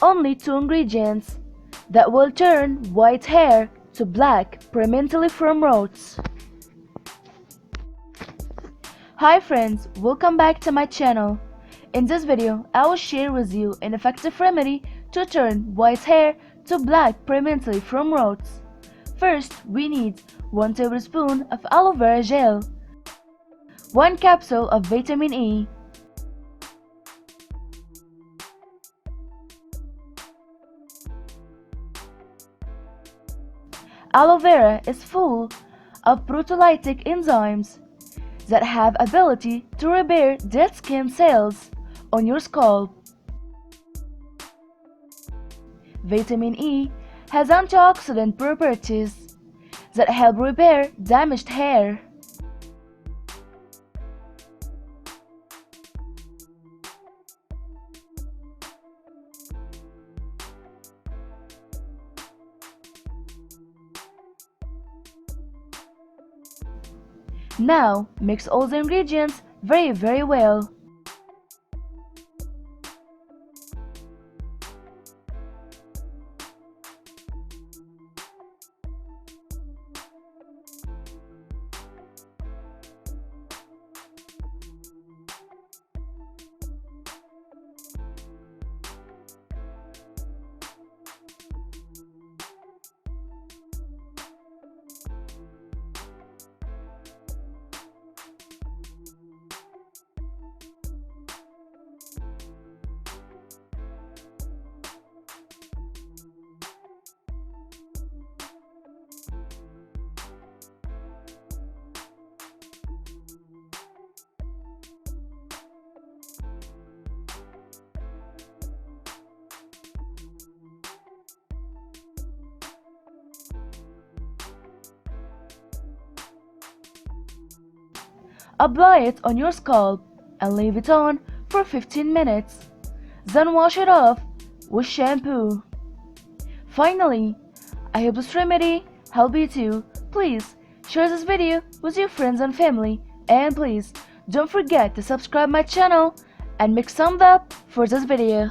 only 2 ingredients that will turn white hair to black permanently from roots. Hi friends, welcome back to my channel. In this video, I will share with you an effective remedy to turn white hair to black permanently from roots. First, we need 1 tablespoon of aloe vera gel, 1 capsule of vitamin E, aloe vera is full of proteolytic enzymes that have ability to repair dead skin cells on your scalp. Vitamin E has antioxidant properties that help repair damaged hair. Now mix all the ingredients very well. Apply it on your scalp and leave it on for 15 minutes. Then wash it off with shampoo. Finally, I hope this remedy helped you too. Please share this video with your friends and family, and please don't forget to subscribe my channel and make thumbs up for this video.